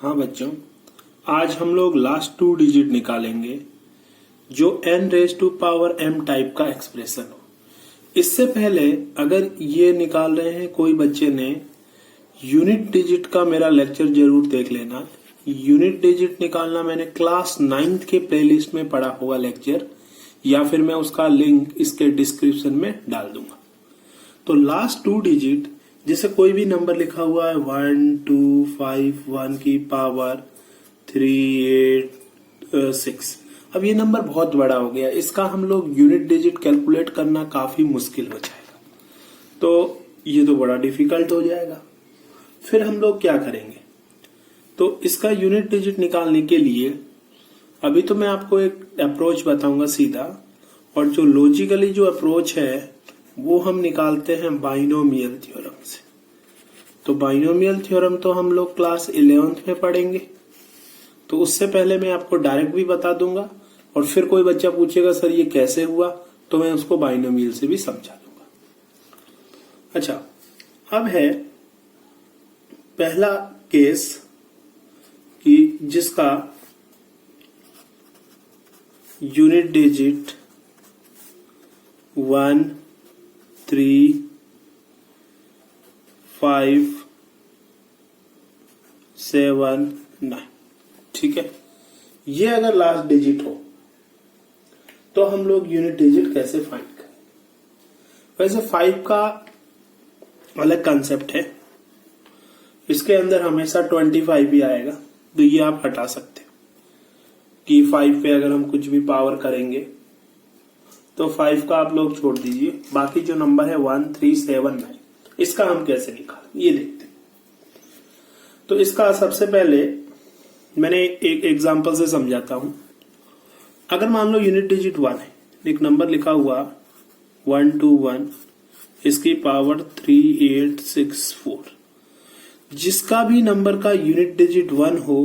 हाँ बच्चों, आज हम लोग लास्ट 2 डिजिट निकालेंगे जो n⁻m टाइप का एक्सप्रेशन हो। इससे पहले अगर ये निकाल रहे हैं कोई बच्चे ने, यूनिट डिजिट का मेरा लेक्चर जरूर देख लेना। यूनिट डिजिट निकालना मैंने क्लास 9th के प्लेलिस्ट में पढ़ा हुआ लेक्चर, या फिर मैं उसका लिंक इसके डिस्क्रिप्शन में डाल दूंगा। तो लास्ट 2 डिजिट जैसे कोई भी नंबर लिखा हुआ है 1 2 5 1 की पावर 3 8 6। अब ये नंबर बहुत बड़ा हो गया, इसका हम लोग यूनिट डिजिट कैलकुलेट करना काफी मुश्किल हो जाएगा, तो ये तो बड़ा डिफिकल्ट हो जाएगा। फिर हम लोग क्या करेंगे, तो इसका यूनिट डिजिट निकालने के लिए अभी तो मैं आपको एक अप्रोच बताऊंगा सीधा, और जो लॉजिकली जो अप्रोच है वो हम निकालते हैं बाइनोमियल थ्योरम से। तो बाइनोमियल थ्योरम तो हम लोग क्लास 11th में पढ़ेंगे, तो उससे पहले मैं आपको डायरेक्ट भी बता दूंगा, और फिर कोई बच्चा पूछेगा सर ये कैसे हुआ, तो मैं उसको बाइनोमियल से भी समझा दूंगा। अच्छा, अब है पहला केस कि जिसका यूनिट डिजिट 1 3 5 7 9, ठीक है। ये अगर लास्ट डिजिट हो तो हम लोग यूनिट डिजिट कैसे फाइंड करें। वैसे 5 का अलग कंसेप्ट है, इसके अंदर हमेशा 25 ही आएगा, तो ये आप हटा सकते हो कि 5 पे अगर हम कुछ भी पावर करेंगे तो 5 का आप लोग छोड़ दीजिए, बाकी जो नंबर है 1 3 7 9, इसका हम कैसे निकालें ये देखते हैं। तो इसका सबसे पहले मैंने एक एग्जांपल से समझाता हूं। अगर मान लो यूनिट डिजिट 1 है, एक नंबर लिखा हुआ 1 2 1, इसकी पावर 3 8 6 4, जिसका भी नंबर का यूनिट डिजिट 1 हो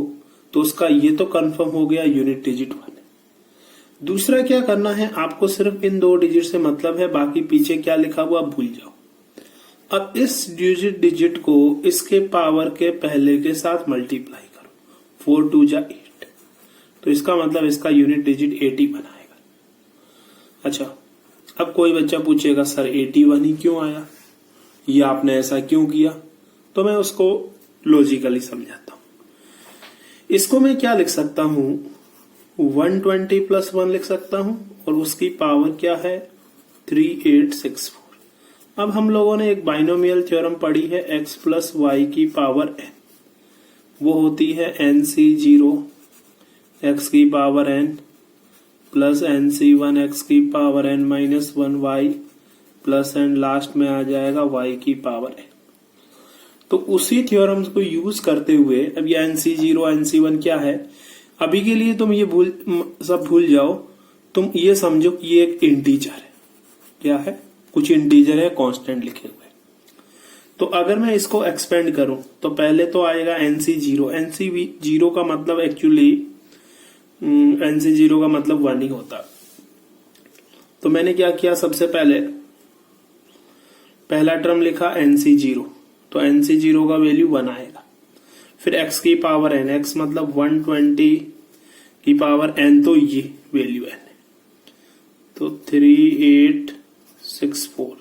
तो उसका ये तो कंफर्म हो गया यूनिट डिजिट 1 है। दूसरा क्या करना है, आपको सिर्फ इन 2 डिजिट से मतलब है, बाकी पीछे क्या लिखा हुआ भूल जाओ। अब इस डिजिट को इसके पावर के पहले के साथ मल्टीप्लाई करो, 4 2 जा 8, तो इसका मतलब इसका यूनिट डिजिट 80 बनाएगा। अच्छा, अब कोई बच्चा पूछेगा सर 81 ही क्यों आया, ये आपने ऐसा क्यों किया, तो मैं उसको लॉजिकली समझाता हूं। इसको मैं क्या लिख सकता हूं, 120 + 1 लिख सकता हूं, और उसकी पावर क्या है 3 8 6 4। अब हम लोगों ने एक बाइनोमियल थ्योरम पढ़ी है x + y की पावर n, वो होती है nc0 x की power n plus nc1 x की power n - 1 y plus n last में आ जाएगा y की पावर n। तो उसी थ्योरम्स को यूज करते हुए, अब ये nc0 nc1 क्या है, अभी के लिए तुम ये सब भूल जाओ, तुम ये समझो कि ये एक इंटीजर है। क्या है, कुछ इंटीजर है कांस्टेंट लिखे हुए। तो अगर मैं इसको एक्सपेंड करूं तो पहले तो आएगा nc0। nc0 का मतलब एक्चुअली nc0 का मतलब 1 ही होता। तो मैंने क्या किया, सबसे पहले पहला टर्म लिखा nc0, तो nc0 का वैल्यू 1 आएगा। फिर x की पावर n, x मतलब 120 की पावर n, तो ये वैल्यू n है, तो 3 8 6 4।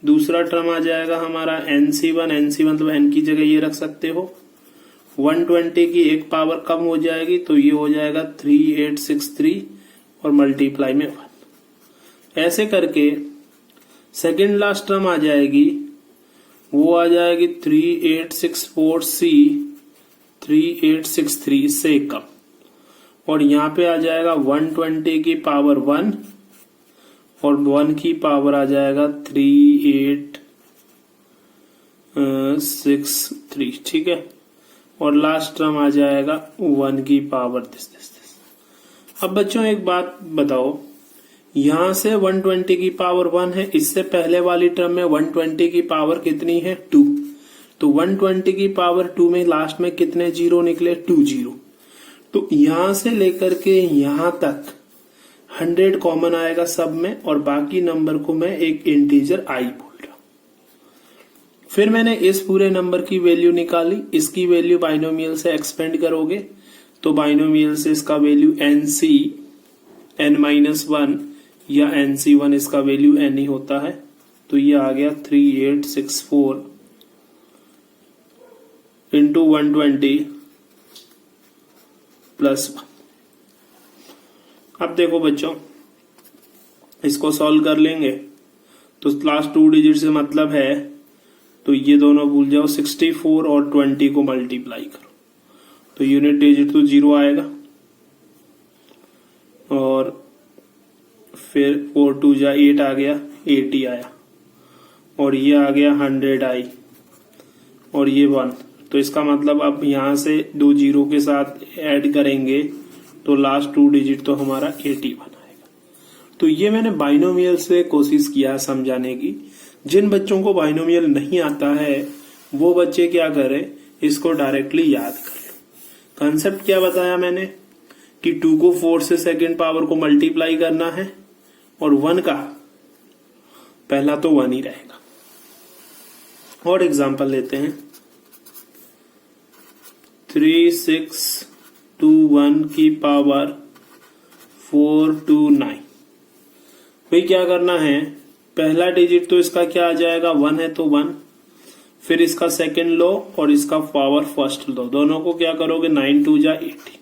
दूसरा टर्म आ जाएगा हमारा nc1, nc मतलब n की जगह ये रख सकते हो, 120 की एक पावर कम हो जाएगी, तो ये हो जाएगा 3 8 6 3 और मल्टीप्लाई में 1। ऐसे करके सेकेंड लास्ट टर्म आ जाएगी, वो आ जाएगी 3 8 6 4 c 3 8 6 3, इससे एक कम, और यहाँ पे आ जाएगा 120 की पावर 1 और 1 की पावर आ जाएगा 3 8 6 3, ठीक है। और लास्ट टर्म आ जाएगा 1 की पावर दिस। अब बच्चों एक बात बताओ, यहां से 120 की पावर 1 है, इससे पहले वाली टर्म में 120 की पावर कितनी है 2, तो 120 की पावर 2 में लास्ट में कितने जीरो निकले 2 0। तो यहां से लेकर के यहां तक 100 कॉमन आएगा सब में, और बाकी नंबर को मैं एक इंटीजर i बोल रहा हूं। फिर मैंने इस पूरे नंबर की वैल्यू निकाली, इसकी वैल्यू बाइनोमियल से एक्सपेंड करोगे तो बाइनोमियल से इसका वैल्यू NC n-1 या NC1 इसका वैल्यू n ही होता है। तो ये आ गया 3864 इंटू 120 प्लस 1। अब देखो बच्चों, इसको सॉल्व कर लेंगे तो लास्ट 2 डिजिट से मतलब है, तो ये दोनों भूल जाओ, 64 और 20 को मल्टीप्लाई करो तो यूनिट डिजिट तो 0 आएगा, और फिर 4 2 जा 8 आ गया, 80 आया, और ये आ गया 100 आई, और ये 1। तो इसका मतलब अब यहां से 2 जीरो के साथ ऐड करेंगे तो लास्ट 2 डिजिट तो हमारा 81 आएगा। तो ये मैंने बाइनोमियल से कोशिश किया समझाने की। जिन बच्चों को बाइनोमियल नहीं आता है वो बच्चे क्या करें, इसको डायरेक्टली याद कर लो। कंसेप्ट क्या बताया मैंने कि 2 को 4 से सेकंड पावर को मल्टीप्लाई करना है, और 1 का पहला तो 1 ही रहेगा। और एग्जांपल लेते हैं, 3621 की पावर 429। भाई क्या करना है, पहला डिजिट तो इसका क्या आ जाएगा, 1 है तो 1, फिर इसका सेकंड लो और इसका पावर फर्स्ट लो, दोनों को क्या करोगे, 9 2 जा 80,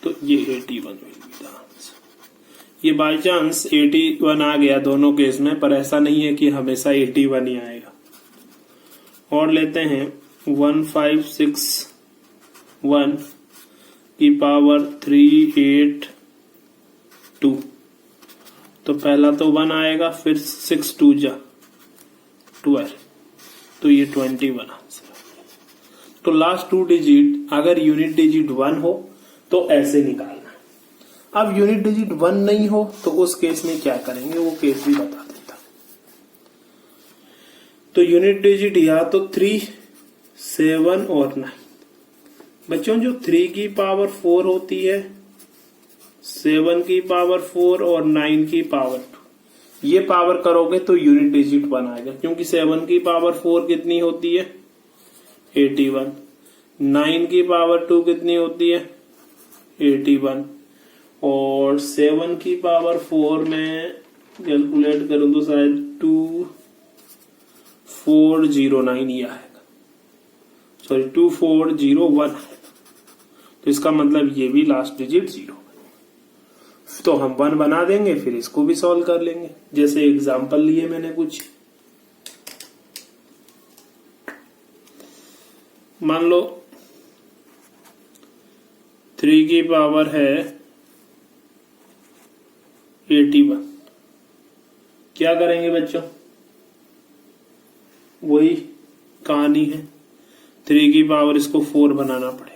तो ये 81 मिल गया। ये बाई चांस 81 आ गया दोनों केस में, पर ऐसा नहीं है कि हमेशा 81 ही आएगा। और लेते हैं 1561 की पावर 382, तो पहला तो 1 आएगा, फिर 6 2 जा 12, तो ये 21 आंसर। तो लास्ट 2 डिजिट अगर यूनिट डिजिट 1 हो तो ऐसे निकालना। अब यूनिट डिजिट 1 नहीं हो तो उस केस में क्या करेंगे, वो केस भी बता देता। तो यूनिट डिजिट या तो 3, 7 और 9। बच्चों जो 3 की पावर 4 होती है, 7 की पावर 4 और 9 की पावर 2, ये पावर करोगे तो यूनिट डिजिट 1 आएगा, क्योंकि 7 की पावर 4 कितनी होती है, 81, 9 की पावर 2 कितनी होती है, 81, और 7 की पावर 4 में कैलकुलेट करूं तो शायद 2409 ये आएगा, सॉरी 2401 आएगा। तो इसका मतलब ये भी लास्ट डिजिट 0। तो हम 1 बना देंगे, फिर इसको भी सॉल्व कर लेंगे। जैसे एग्जांपल लिए मैंने कुछ, मान लो 3 की पावर है 81। क्या करेंगे बच्चों, वही कहानी है, 3 की पावर इसको 4 बनाना पड़ेगा।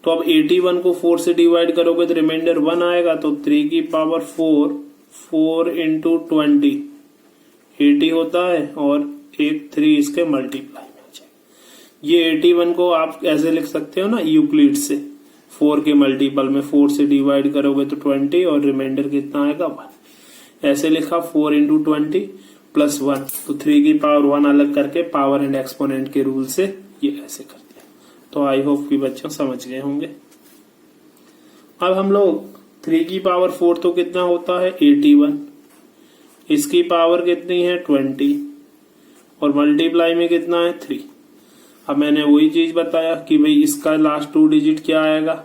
तो अब 81 को 4 से डिवाइड करोगे तो रिमाइंडर 1 आएगा, तो 3 की पावर 4 इंटू 20 80 होता है, और एक 3 इसके मल्टीप्लाई में आ जाएगा। ये 81 को आप ऐसे लिख सकते हो ना, यूक्लिड से 4 के मल्टीपल में 4 से डिवाइड करोगे तो 20 और रिमाइंडर कितना आएगा 1। ऐसे लिखा 4 इंटू 20 प्लस 1, तो 3 की पावर 1 अलग करके पावर एंड एक्सपोनेंट के रूल से ये ऐसे कर दिया। तो आई होप कि बच्चों समझ गए होंगे। अब हम लोग 3 की पावर 4 तो कितना होता है 81, इसकी पावर कितनी है 20, और मल्टीप्लाई में कितना है 3। अब मैंने वही चीज बताया कि भाई इसका लास्ट 2 डिजिट क्या आएगा,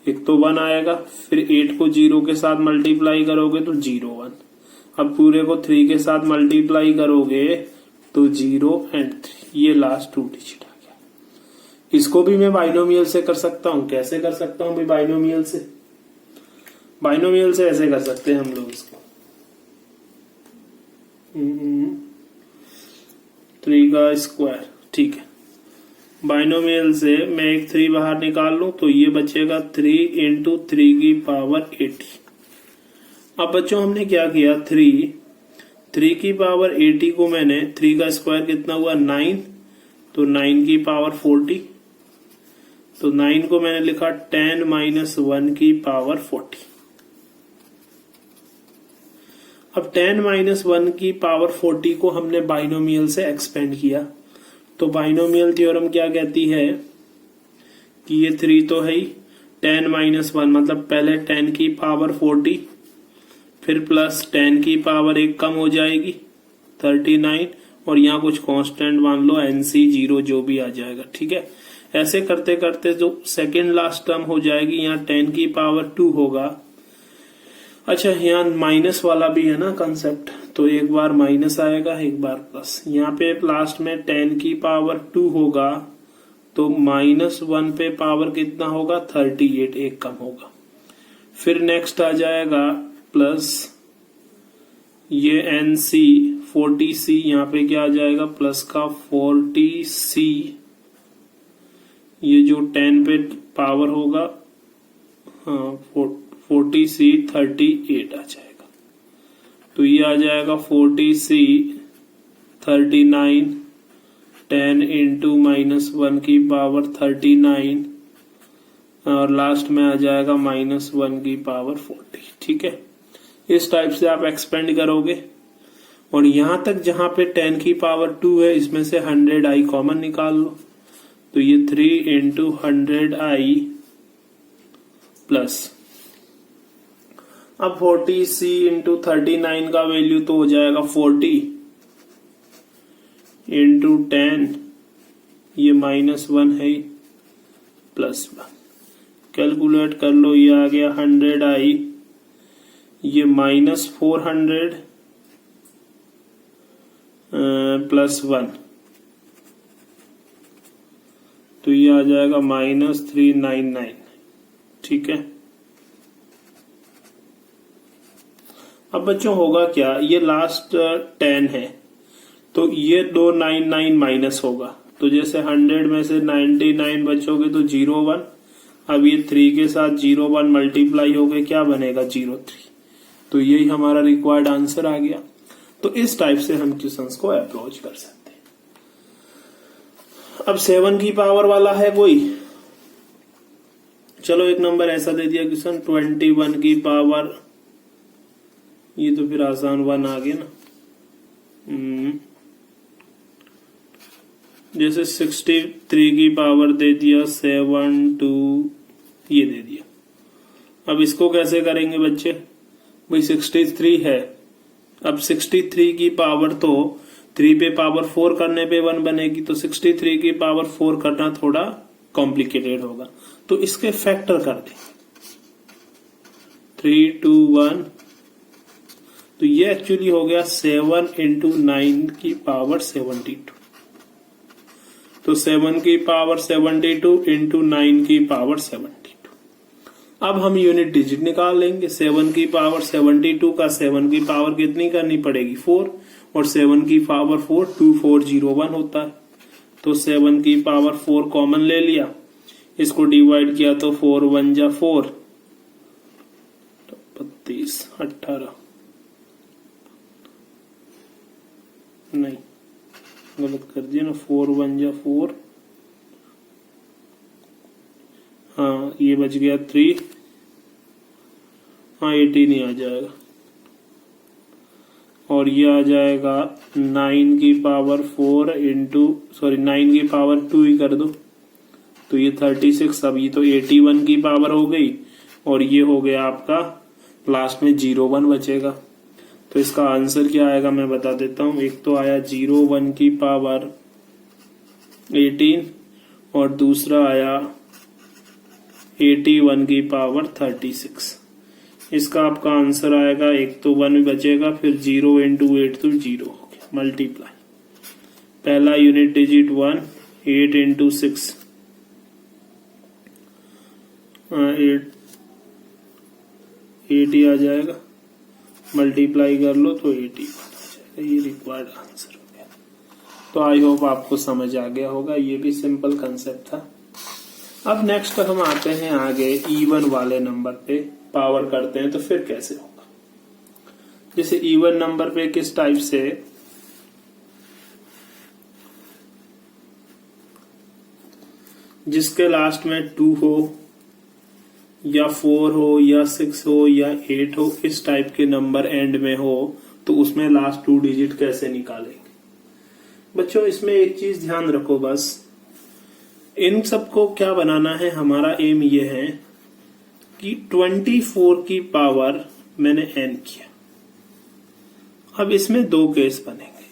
एक तो 1 आएगा, फिर 8 को 0 के साथ मल्टीप्लाई करोगे तो 0 1। अब पूरे को 3 के साथ मल्टीप्लाई करोगे तो 0 एंड 3, ये लास्ट 2 डिजिट आ गया। इसको भी मैं बाइनोमियल से कर सकता हूं। कैसे कर सकता हूं भाई बाइनोमियल से, बाइनोमियल से ऐसे कर सकते हैं हम लोग इसको, 3 का स्क्वायर, ठीक है। बाइनोमियल से मैं एक 3 बाहर निकाल लूं तो ये बचेगा 3 इंटू 3 की पावर 80। अब बच्चों हमने क्या किया, 3 की पावर 80 को मैंने 3 का स्क्वायर कितना हुआ 9, तो 9 की पावर 40, तो 9 को मैंने लिखा 10 - 1 की पावर 40। अब 10-1 की पावर 40 को हमने बाइनोमियल से एक्सपेंड किया, तो बाइनोमियल थ्योरम क्या कहती है कि ये 3 तो है ही, 10-1 मतलब पहले 10 की पावर 40, फिर प्लस 10 की पावर 1 कम हो जाएगी 39, और यहाँ कुछ कांस्टेंट मान लो NC 0 जो भी आ जाएगा, ठीक है। ऐसे करते करते जो सेकेंड लास्ट टर्म हो जाएगी, यहाँ 10 की पावर 2 होगा। अच्छा, यहाँ माइनस वाला भी है ना कंसेप्ट, तो एक बार माइनस आएगा एक बार प्लस। यहाँ पे लास्ट में 10 की पावर 2 होगा, तो -1 पे पावर कितना होगा 38, एक कम होगा। फिर नेक्स्ट आ जाएगा प्लस ये NC 40C, यहाँ पे क्या आ जाएगा प्लस का 40C, ये जो 10 पे पावर होगा, हाँ 40C 38 आ जाएगा, तो ये आ जाएगा 40C 39, 10 इंटू -1 की पावर 39, और लास्ट में आ जाएगा -1 की पावर 40, ठीक है। इस टाइप से आप एक्सपेंड करोगे, और यहां तक जहां पे 10 की पावर 2 है, इसमें से 100i कॉमन निकाल लो, तो ये 3 इंटू 100i प्लस, अब 40C इंटू 39 का वैल्यू तो हो जाएगा 40 इंटू 10, ये -1 है +1, कैलकुलेट कर लो, ये आ गया 100i, ये -400 +1, तो ये आ जाएगा -399, ठीक है। अब बच्चों होगा क्या, ये लास्ट 10 है, तो ये 299 माइनस होगा, तो जैसे 100 में से 99 बचोगे तो 01, अब ये 3 के साथ 01 मल्टीप्लाई हो गए, क्या बनेगा 03, तो यही हमारा रिक्वायर्ड आंसर आ गया। तो इस टाइप से हम क्वेश्चंस को अप्रोच कर सकते हैं। अब 7 की पावर वाला है कोई, चलो एक नंबर ऐसा दे दिया क्वेश्चन 21 की पावर, ये तो फिर आसान 1 आ गया ना, जैसे 63 की पावर दे दिया 72, ये दे दिया। अब इसको कैसे करेंगे बच्चे, भाई 63 है, अब 63 की पावर तो 3 पे पावर 4 करने पे 1 बनेगी, तो 63 की पावर 4 करना थोड़ा कॉम्प्लिकेटेड होगा, तो इसके फैक्टर कर दें 3 2 1, तो ये एक्चुअली हो गया 7 इंटू 9 की पावर 72, तो 7 की पावर 72 इंटू 9 की पावर 72। अब हम यूनिट डिजिट निकाल लेंगे, 7 की पावर 72 का 7 की पावर कितनी करनी पड़ेगी 4, और 7 की पावर 4 2401 होता है, तो 7 की पावर 4 कॉमन ले लिया, इसको डिवाइड किया तो 4 1 जा 4, 32 18, नहीं गलत कर दिया ना, 4 1 जा 4, हाँ ये बच गया 3, हाँ 18 ही आ जाएगा, और ये आ जाएगा 9 की पावर 4 इंटू 9 की पावर 2 ही कर दो, तो ये 36, अब ये तो 81 की पावर हो गई, और ये हो गया आपका लास्ट में 01 बचेगा। तो इसका आंसर क्या आएगा मैं बता देता हूं, एक तो आया 01 की पावर 18, और दूसरा आया 81 की पावर 36। इसका आपका आंसर आएगा, एक तो 1 बचेगा, फिर 0 इंटू 8 तो 0 हो गया, मल्टीप्लाई, पहला यूनिट डिजिट 1, 8 इंटू 6 8 ही आ जाएगा, मल्टीप्लाई कर लो तो 81 आ जाएगा, ये रिक्वायर्ड आंसर हो गया। तो आई होप आपको समझ आ गया होगा, ये भी सिंपल कंसेप्ट था। अब नेक्स्ट हम आते हैं आगे इवन वाले नंबर पे पावर करते हैं, तो फिर कैसे होगा। जैसे इवन नंबर पे किस टाइप से, जिसके लास्ट में 2 हो या 4 हो या 6 हो या 8 हो, इस टाइप के नंबर एंड में हो, तो उसमें लास्ट 2 डिजिट कैसे निकालेंगे। बच्चों इसमें एक चीज ध्यान रखो, बस इन सबको क्या बनाना है, हमारा एम ये है कि 24 की पावर मैंने n किया। अब इसमें 2 केस बनेंगे,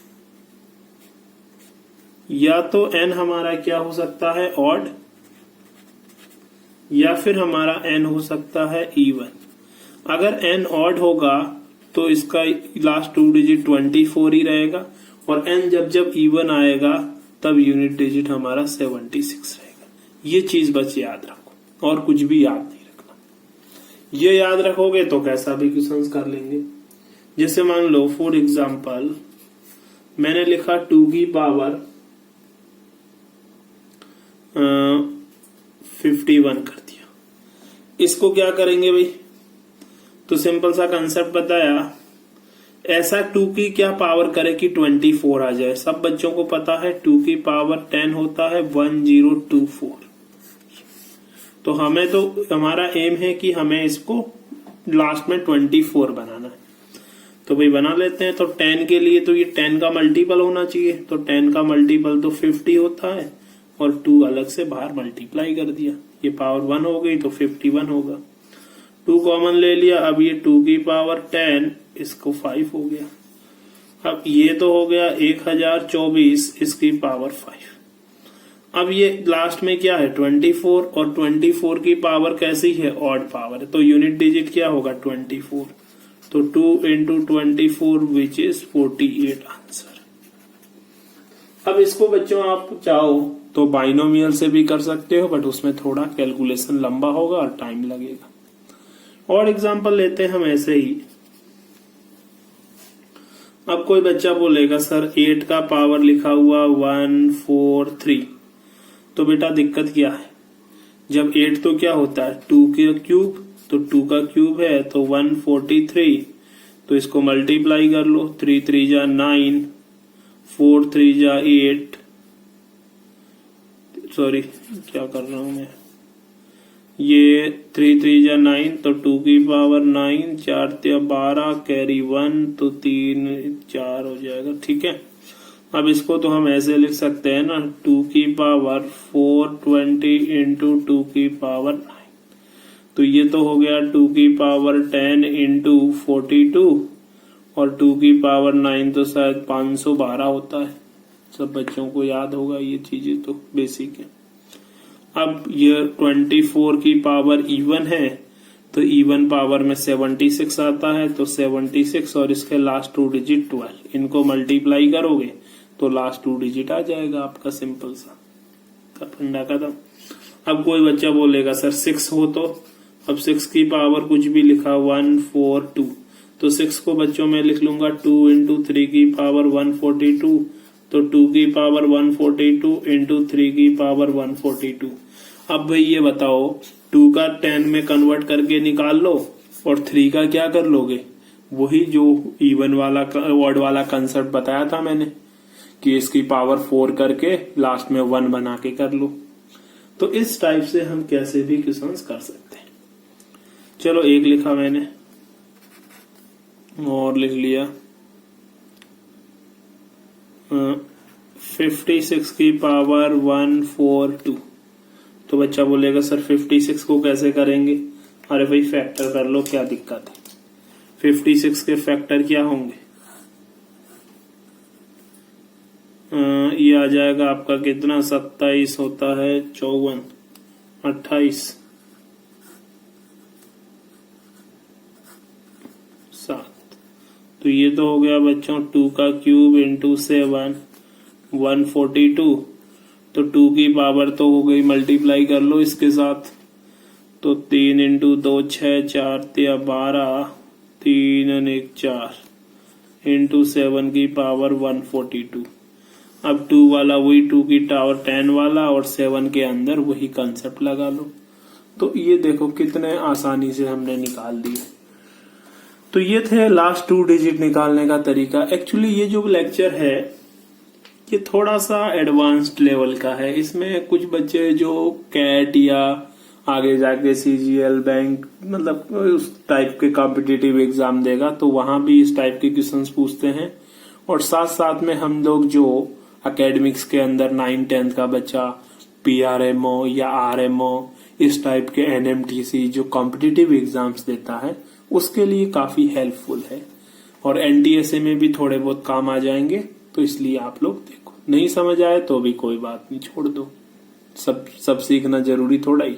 या तो n हमारा क्या हो सकता है ऑड, या फिर हमारा n हो सकता है इवन। अगर n ऑड होगा तो इसका लास्ट 2 डिजिट 24 ही रहेगा, और n जब जब इवन आएगा तब यूनिट डिजिट हमारा 76 रहेगा। ये चीज बस याद रखो, और कुछ भी याद नहीं रखना। ये याद रखोगे तो कैसा भी क्वेश्चन कर लेंगे। जैसे मान लो फॉर एग्जाम्पल मैंने लिखा 2 की पावर 51 कर दिया। इसको क्या करेंगे भाई, तो सिंपल सा कंसेप्ट बताया, ऐसा 2 की क्या पावर करे कि 24 आ जाए। सब बच्चों को पता है 2 की पावर 10 होता है 1024। तो हमें तो हमारा एम है कि हमें इसको लास्ट में 24 बनाना है, तो भाई बना लेते हैं। तो 10 के लिए तो ये 10 का मल्टीपल होना चाहिए, तो 10 का मल्टीपल तो 50 होता है, और 2 अलग से बाहर मल्टीप्लाई कर दिया, ये पावर 1 हो गई तो 51 होगा। 2 कॉमन ले लिया, अब ये 2 की पावर 10 इसको 5 हो गया। अब ये तो हो गया 1024 इसकी पावर 5। अब ये लास्ट में क्या है 24, और 24 की पावर कैसी है ऑड पावर है, तो यूनिट डिजिट क्या होगा 24। तो 2 into 24 विच इज 48 आंसर। अब इसको बच्चों आप चाहो तो बाइनोमियल से भी कर सकते हो, बट उसमें थोड़ा कैलकुलेशन लंबा होगा और टाइम लगेगा। और एग्जांपल लेते हैं हम ऐसे ही। अब कोई बच्चा बोलेगा सर 8 का पावर लिखा हुआ 143, तो बेटा दिक्कत क्या है, जब 8 तो क्या होता है 2 का क्यूब, तो 2 का क्यूब है तो 143, तो इसको मल्टीप्लाई कर लो, 3 3 जा 9, 4 3 जा 8, सॉरी क्या कर रहा हूं मैं, ये 3 3 जा 9, तो 2 की पावर 9, 4 त्या 12, कैरी 1, तो 3 4 हो जाएगा। ठीक है, अब इसको तो हम ऐसे लिख सकते हैं ना, 2 की पावर 420 इंटू 2 की पावर 9, तो ये तो हो गया 2 की पावर 10 इंटू 42, और 2 की पावर 9 तो शायद 512 होता है। सब बच्चों को याद होगा ये चीजें, तो बेसिक है। अब ये 24 की पावर इवन है, तो इवन पावर में 76 आता है, तो 76 और इसके लास्ट 2 डिजिट 12, इनको मल्टीप्लाई करोगे तो लास्ट 2 डिजिट आ जाएगा आपका, सिंपल सा फंडा खत्म। अब कोई बच्चा बोलेगा सर 6 हो, तो अब 6 की पावर कुछ भी लिखा 142, तो 6 को बच्चों में लिख लूंगा 2 इंटू 3 की पावर 142, तो 2 की पावर 142 इंटू 3 की पावर 142। अब भाई ये बताओ 2 का 10 में कन्वर्ट करके निकाल लो, और 3 का क्या कर लोगे, वही जो इवन वाला ऑड वाला कंसेप्ट बताया था मैंने कि इसकी पावर 4 करके लास्ट में 1 बना के कर लो। तो इस टाइप से हम कैसे भी क्वेश्चंस कर सकते हैं। चलो एक लिखा मैंने और लिख लिया 56 की पावर 142, तो बच्चा बोलेगा सर 56 को कैसे करेंगे, अरे भाई फैक्टर कर लो, क्या दिक्कत है। 56 के फैक्टर क्या होंगे, ये आ जाएगा आपका कितना 27 होता है 54, 28, 7, तो ये तो हो गया बच्चों 2 का क्यूब इंटू 7 142, तो 2 की पावर तो हो गई, मल्टीप्लाई कर लो इसके साथ, तो 3 इंटू 2 6, 4 त्या 12, 3 और 1 4 इंटू 7 की पावर 142। अब 2 वाला वही 2 की टावर 10 वाला, और 7 के अंदर वही कंसेप्ट लगा लो। तो ये देखो कितने आसानी से हमने निकाल दिए। तो ये थे लास्ट 2 डिजिट निकालने का तरीका। एक्चुअली ये जो लेक्चर है ये थोड़ा सा एडवांस्ड लेवल का है। इसमें कुछ बच्चे जो कैट या आगे जाके सीजीएल बैंक मतलब उस टाइप के कॉम्पिटिटिव एग्जाम देगा तो वहां भी इस टाइप के क्वेश्चंस पूछते हैं। और साथ साथ में हम लोग जो एकेडमिक्स के अंदर 9-10 का बच्चा पीआरएमओ या आरएमओ इस टाइप के एनएमटीसी जो कॉम्पिटिटिव एग्जाम्स देता है उसके लिए काफी हेल्पफुल है। और एनटीएसए में भी थोड़े बहुत काम आ जाएंगे, तो इसलिए आप लोग देखो। नहीं समझ आए तो भी कोई बात नहीं, छोड़ दो, सब सीखना जरूरी थोड़ा ही।